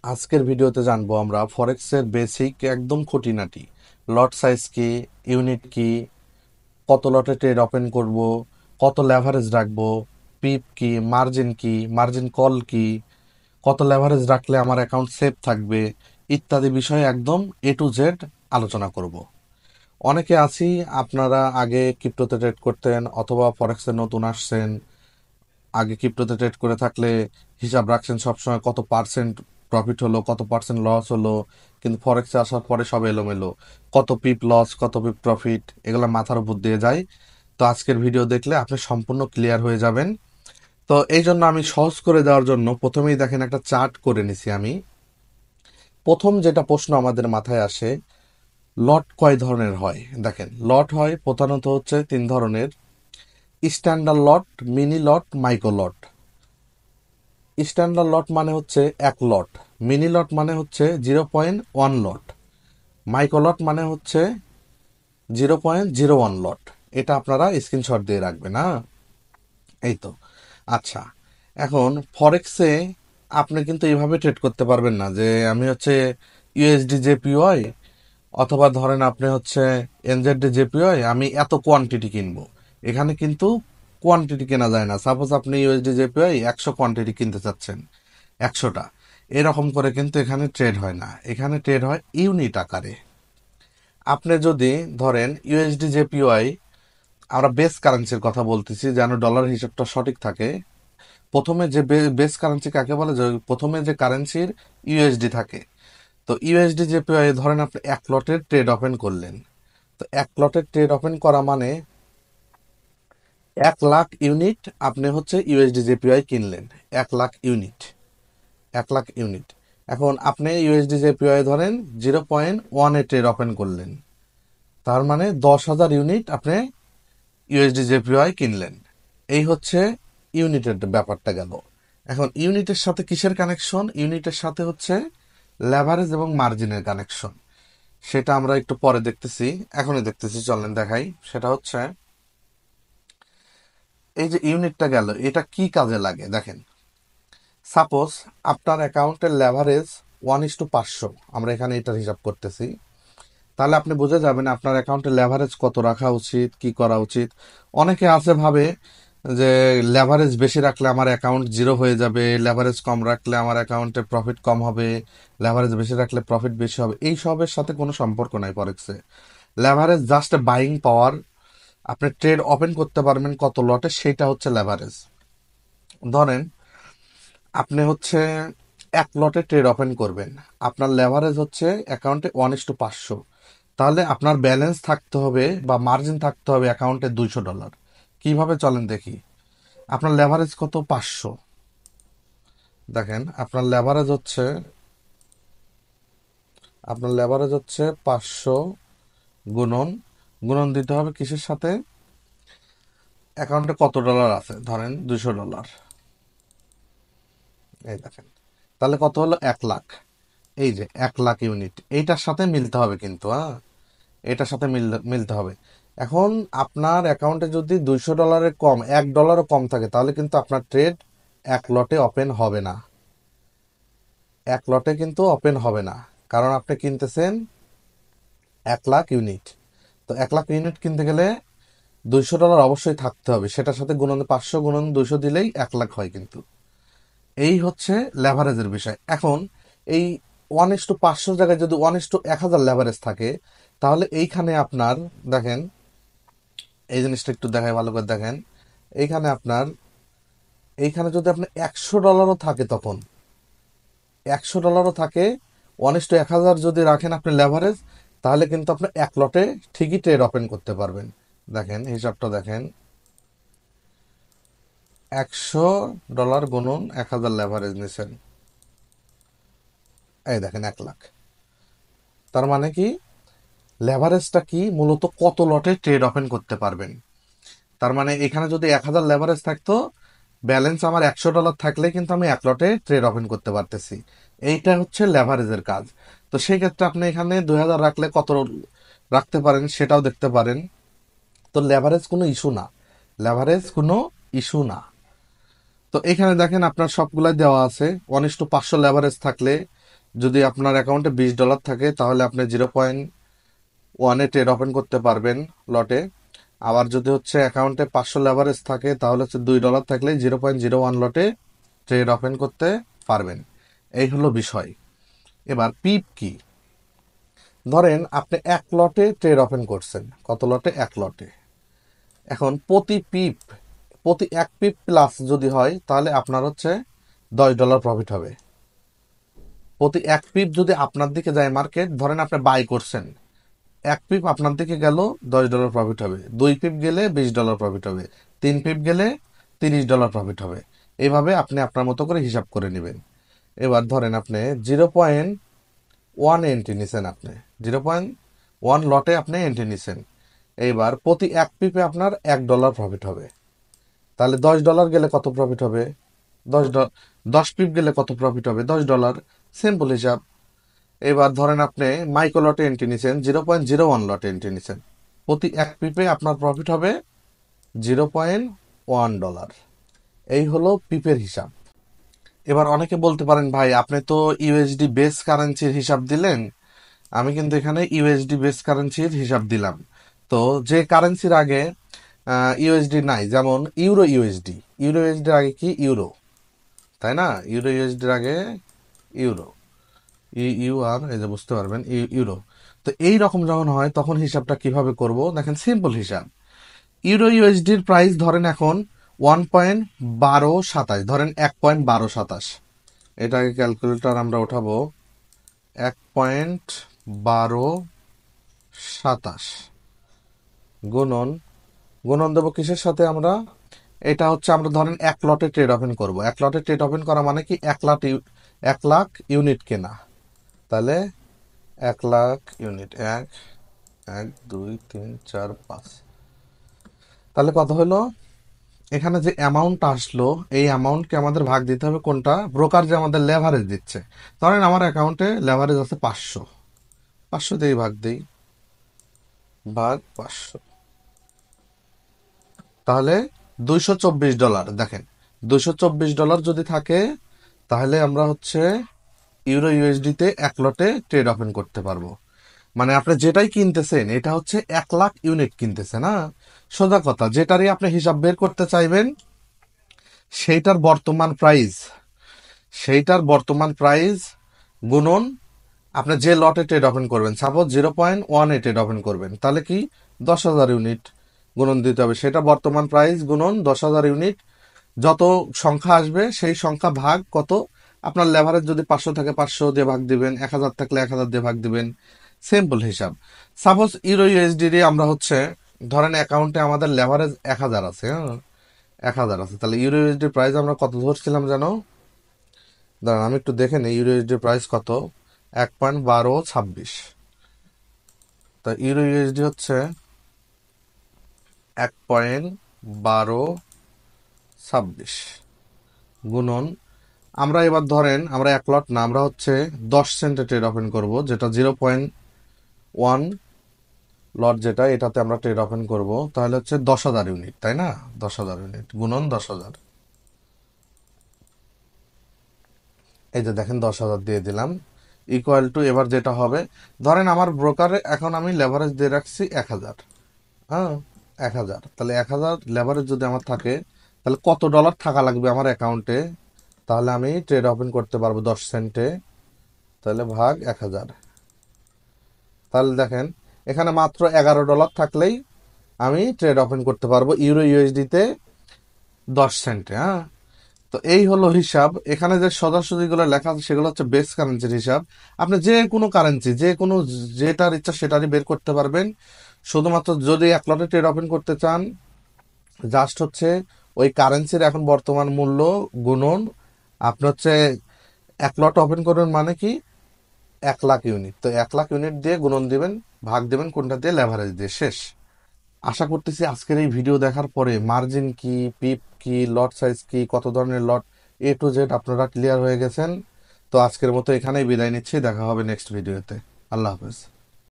আজকের ভিডিওতে জানবো আমরা ফরেক্সের বেসিক একদম খুঁটিনাটি লট সাইজ কি, ইউনিট কি, কত লটে ট্রেড ওপেন করব, কত লেভারেজ রাখবো, পিপ কি, মার্জিন কল কি, কত লেভারেজ রাখলে আমার অ্যাকাউন্ট সেফ থাকবে ইত্যাদি বিষয়ে একদম A to Z আলোচনা করব। অনেকে আছি আপনারা আগে ক্রিপ্টোতে ট্রেড করতেন অথবা ফরেক্সে নতুন আসছেন। আগে ক্রিপ্টোতে ট্রেড করে থাকলে হিসাব রাখছেন সবসময় কত পার্সেন্ট প্রফিট হলো, কত পার্সেন্ট লস হলো। কিন্তু ফরেক্সে আসার পরে সব এলোমেলো, কত পিপ লস, কত পিপ প্রফিট, এগুলো মাথার উপর দিয়ে যায়। তো আজকের ভিডিও দেখলে আপনি সম্পূর্ণ ক্লিয়ার হয়ে যাবেন। তো এই জন্য আমি সহজ করে দেওয়ার জন্য প্রথমেই দেখেন একটা চার্ট করে নিছি আমি। প্রথম যেটা প্রশ্ন আমাদের মাথায় আসে, লট কয় ধরনের হয়। দেখেন, লট হয় প্রধানত হচ্ছে তিন ধরনের: স্ট্যান্ডার্ড লট, মিনি লট, মাইক্রো লট। স্ট্যান্ডার্ড লট মানে হচ্ছে 1 লট, মিনি লট মানে হচ্ছে 0.1 লট, মাইক্রো লট মানে হচ্ছে 0.01 লট। এটা আপনারা স্ক্রিনশট দিয়ে রাখবেন। হ্যাঁ, এই তো। আচ্ছা, এখন ফরেক্সে আপনি কিন্তু এইভাবে ট্রেড করতে পারবেন না যে আমি হচ্ছে ইউএসডি জেপিওয়াই অথবা ধরেন আপনি হচ্ছে এনজেডি জেপিওয়াই আমি এত কোয়ান্টিটি কিনবো। এখানে কিন্তু কোয়ান্টিটি কেনা যায় না। সাপোজ আপনি ইউএসডি জেপিওয়াই 100 কোয়ান্টিটি কিনতে চাচ্ছেন, 100টা, এরকম করে কিন্তু এখানে ট্রেড হয় না। এখানে ট্রেড হয় ইউনিট আকারে। আপনি যদি ধরেন ইউএসডি জেপিওয়াই, আমরা বেস কারেন্সির কথা বলতেছি যেন ডলার হিসাবটা সঠিক থাকে। প্রথমে যে বেস কারেন্সি কাকে বলে, যে প্রথমে যে কারেন্সির ইউএসডি থাকে। তো ইউএসডি জেপিওয়াই ধরেন আপনি 1 লটের ট্রেড ওপেন করলেন। তো 1 লটের ট্রেড ওপেন করা মানে 1 লাখ ইউনিট আপনি হচ্ছে ইউএসডি জেপিওয়াই কিনলেন। 1 লাখ ইউনিট, 1 লাখ ইউনিট। এখন আপনি ইউএসডি জেপিওয়াই ধরেন 0.1 এ ট্রেড ওপেন করলেন, তার মানে 10,000 ইউনিট আপনি ইউএসডি জেপিওয়াই কিনলেন। এই হচ্ছে ইউনিটের ব্যাপারটা গেল। এখন ইউনিটের সাথে কিসের কানেকশন? ইউনিটের সাথে হচ্ছে লেভারেজ এবং মার্জিনের কানেকশন। সেটা আমরা একটু পরে দেখতেছি, এখনই দেখতেছি, চলেন দেখাই। সেটা হচ্ছে এই যে ইউনিটটা গেল, এটা কি কাজে লাগে দেখেন। সাপোজ আপনার অ্যাকাউন্টের লেভারেজ 1:500, আমরা এখানে এটার হিসাব করতেছি। তাহলে আপনি বুঝে যাবেন আপনার অ্যাকাউন্টে লেভারেজ কত রাখা উচিত, কি করা উচিত। অনেকে আছে ভাবে যে লেভারেজ বেশি রাখলে আমার অ্যাকাউন্ট জিরো হয়ে যাবে, লেভারেজ কম রাখলে আমার অ্যাকাউন্টে প্রফিট কম হবে, লেভারেজ বেশি রাখলে প্রফিট বেশি হবে। এই সবের সাথে কোনো সম্পর্ক নাই ফরেক্সে। লেভারেজ জাস্ট বাইং পাওয়ার। আপনি ট্রেড ওপেন করতে পারবেন কত লটে, সেটা হচ্ছে লেভারেজ। ধরেন আপনি হচ্ছে 1 লটে ট্রেড ওপেন করবেন, আপনার লেভারেজ হচ্ছে অ্যাকাউন্টে 1:500। তাহলে আপনার ব্যালেন্স থাকতে হবে বা মার্জিন থাকতে হবে অ্যাকাউন্টে $200। কিভাবে চলেন দেখি। আপনার লেভারেজ কত? 500। দেখেন আপনার লেভারেজ হচ্ছে 500 গুণন, গুণন দিতে হবে কিসের সাথে? অ্যাকাউন্টে কত ডলার আছে, ধরেন $200। এই দেখেন, তাহলে কত হলো? 1 লাখ। এই যে 1 লাখ ইউনিট, এইটার সাথে মিলতে হবে কিন্তু। হ্যাঁ, এটার সাথে মিলতে হবে। এখন আপনার অ্যাকাউন্টে যদি $200 কম, $1ও কম থাকে, তাহলে কিন্তু আপনার ট্রেড 1 লটে ওপেন হবে না। 1 লটে কিন্তু ওপেন হবে না, কারণ আপনি কিনতেছেন 1 লাখ ইউনিট। তো 1 লাখ ইউনিট কিনতে গেলে $200 অবশ্যই থাকতে হবে, সেটার সাথে গুণন 500 গুণন 200 দিলেই 1 লাখ হয় কিন্তু। এই হচ্ছে লেভারেজের বিষয়। এখন এই 1:500 জায়গায় যদি 1:1000 লেভারেজ থাকে, তাহলে এইখানে আপনার দেখেন, এই জিনিসটা একটু দেখায় ভালো করে দেখেন। এইখানে আপনার, এইখানে যদি আপনার $100 থাকে, তখন $100 থাকে, 1:1000 যদি রাখেন আপনি লেভারেজ, তাহলে কিন্তু আপনি 1 লটে ঠিকই ট্রেড ওপেন করতে পারবেন। দেখেন হিসাবটা দেখেন, $100 গুণন 1000 লেভারেজ নিছেন, এই দেখেন 1 লাখ। তার মানে কি, লেভারেজটা কি মূলত কত লটে ট্রেড ওপেন করতে পারবেন। তার মানে এখানে যদি 1000 লেভারেজ থাকতো, ব্যালেন্স আমার $100 থাকলে কিন্তু আমি 1 লটে ট্রেড ওপেন করতে পারতেছি। এইটা হচ্ছে লেভারেজের কাজ। তো সেই ক্ষেত্রে আপনি এখানে 2000 রাখলে কত রাখতে পারেন সেটাও দেখতে পারেন। তো লেভারেজ কোনো ইস্যু না, লেভারেজ কোনো ইস্যু না। তো এখানে দেখেন আপনার সবগুলাই দেওয়া আছে। 1:500 লেভারেজ থাকলে যদি আপনার অ্যাকাউন্টে $20 থাকে তাহলে আপনি 0.1-এ ট্রেড ওপেন করতে পারবেন লটে। আবার যদি হচ্ছে অ্যাকাউন্টে 500 লেভারেজ থাকে তাহলে হচ্ছে $2 থাকলে 0.01 লটে ট্রেড ওপেন করতে পারবেন। এই হলো বিষয়। এবার পিপ কি? ধরেন আপনি 1 লটে ট্রেড ওপেন করছেন। কত লটে? 1 লটে। এখন প্রতি 1 পিপ প্লাস যদি হয় তাহলে আপনার হচ্ছে $10 প্রফিট হবে। প্রতি 1 পিপ যদি আপনার দিকে যায় মার্কেট, ধরেন আপনি বাই করছেন, 1 পিপ আপনার দিকে গেল $10 প্রফিট হবে, 2 পিপ গেলে $20 প্রফিট হবে, 3 পিপ গেলে $30 প্রফিট হবে। এইভাবে আপনি আপনার মতো করে হিসাব করে নেবেন। এবার ধরেন আপনি 0.1 এন্ট্রি নিছেন, আপনি 0.1 লটে আপনি এন্ট্রি নিছেন। এইবার প্রতি 1 পিপে আপনার $1 প্রফিট হবে। তাহলে $10 গেলে কত প্রফিট হবে? 10 পিপ গেলে কত প্রফিট হবে? $10। সিম্পল হিসাব। এবার ধরেন আপনি মাইক্রো লটে এন্ট্রি নিছেন, 0.01 লটে এন্ট্রি নিছেন, প্রতি 1 পিপে আপনার প্রফিট হবে $0.1। এই হলো পিপের হিসাব। এবার অনেকে বলতে পারেন, ভাই আপনি তো ইউএসডি বেস কারেন্সির হিসাব দিলেন, আমি কিন্তু এখানে ইউএসডি বেস কারেন্সির হিসাব দিলাম। তো যে কারেন্সির আগে ইউএসডি নাই, যেমন ইউরো ইউএসডির আগে কি? ইউরো, তাই না? ইউরো ইউএসডির আগে ইউরো, ইউআর, এই যে বুঝতে পারবেন, ইউরো। তো এই রকম যখন হয় তখন হিসাবটা কিভাবে করব? দেখেন, সিম্পল হিসাব। ইউরো ইউএসডির প্রাইস ধরেন এখন 1.1227, ধরেন 1.1227। এটাকে ক্যালকুলেটর আমরা উঠাবো। 1.1227 গুণন, গুণন দেবো কিসের সাথে আমরা? এটা হচ্ছে আমরা ধরেন 1 লটে ট্রেড ওপেন করব। 1 লটে ট্রেড ওপেন করা মানে কি? 1 লাখ ইউনিট কেনা। তাহলে 1 লাখ ইউনিট, 1 1 2 3 4 5, তাহলে কত হলো? এখানে যে অ্যামাউন্ট আসলো, এই অ্যামাউন্টকে আমাদের ভাগ দিতে হবে কোনটা? ব্রোকার যে আমাদের লেভারেজ দিচ্ছে। ধরেন আমার অ্যাকাউন্টে লেভারেজ আছে 500, 500 দিয়ে ভাগ দিই, ভাগ 500, তাহলে $224। দেখেন, $224 যদি থাকে তাহলে আমরা হচ্ছে ইউরো ইউএসডিতে 1 লটে ট্রেড ওপেন করতে পারবো। মানে আপনি যেটাই কিনতেছেন এটা হচ্ছে 1 লাখ ইউনিট কিনতেছে না। সোজা কথা, যেটারই আপনি হিসাব বের করতে চাইবেন সেইটার বর্তমান প্রাইস, গুণন আপনি যে লটে ট্রেড ওপেন করবেন। সাপোজ 0.1-এ ট্রেড ওপেন করবেন, তাহলে কি? 10,000 ইউনিট গুণন দিতে হবে। সেটা বর্তমান প্রাইস গুণন 10,000 ইউনিট। যত সংখ্যা আসবে সেই সংখ্যা ভাগ কত? আপনার লেভারেজ যদি 500 থাকে 500 দিয়ে ভাগ দিবেন, 1,000 থাকলে 1,000 দিয়ে ভাগ দিবেন। সিম্পল হিসাব। সাপোজ ইউরো ইউএসডি আমরা হচ্ছে, ধরেন অ্যাকাউন্টে আমাদের লেভারেজ 1,000 আছে, হ্যাঁ 1,000 আছে, তাহলে ইউরো ইউএসডি প্রাইস আমরা কত ধরছিলাম জানো? দাঁড়ান আমি একটু দেখে নিই, ইউরো ইউএসডি প্রাইস কত? 1.1226। তা ইউরো ইউএসডি হচ্ছে 1.1226 গুণন, আমরা এবার ধরেন আমরা 1 লট না, আমরা হচ্ছে 10 সেন্টে ট্রেড ওপেন করবো, যেটা 0.1 লট, যেটা এটাতে আমরা ট্রেড ওপেন করব, তাহলে হচ্ছে 10,000 ইউনিট, তাই না? 10,000 ইউনিট গুণন 10,000। এই যে দেখেন 10,000 দিয়ে দিলাম, ইকুয়াল টু, এবার যেটা হবে, ধরেন আমার ব্রোকারে এখন আমি লেভারেজ দিয়ে রাখছি 1,000, হ্যাঁ 1,000, তাহলে 1,000 লেভারেজ যদি আমার থাকে তাহলে কত ডলার থাকা লাগবে আমার অ্যাকাউন্টে? তাহলে আমি ট্রেড ওপেন করতে পারবো 10 সেন্টে, তাহলে ভাগ 1,000। তাহলে দেখেন এখানে মাত্র $11 থাকলেই আমি ট্রেড ওপেন করতে পারবো ইউরো ইউএসডিতে 10 সেন্টে, হ্যাঁ। তো এই হলো হিসাব। এখানে যে সোজাসুজিগুলো লেখা আছে সেগুলো হচ্ছে বেস কারেন্সির হিসাব। আপনি যে কোনো কারেন্সি, যে কোনো যেটার ইচ্ছা সেটারই বের করতে পারবেন। শুধুমাত্র যদি 1 লটে ট্রেড ওপেন করতে চান, জাস্ট হচ্ছে ওই কারেন্সির এখন বর্তমান মূল্য গুণন, আপনি হচ্ছে 1 লট ওপেন করবেন মানে কি? 1 লাখ ইউনিট, তো 1 লাখ ইউনিট দিয়ে গুণন দিবেন, ভাগ দিবেন কোনটা দিয়ে? লেভারেজ দিয়ে, শেষ। আশা করতেছি আজকের এই ভিডিও দেখার পরে মার্জিন কি, পিপ কি, লট সাইজ কি, কত ধরনের লট, A to Z আপনারা ক্লিয়ার হয়ে গেছেন। তো আজকের মতো এখানেই বিদায় নিচ্ছি, দেখা হবে নেক্সট ভিডিওতে। আল্লাহ হাফেজ।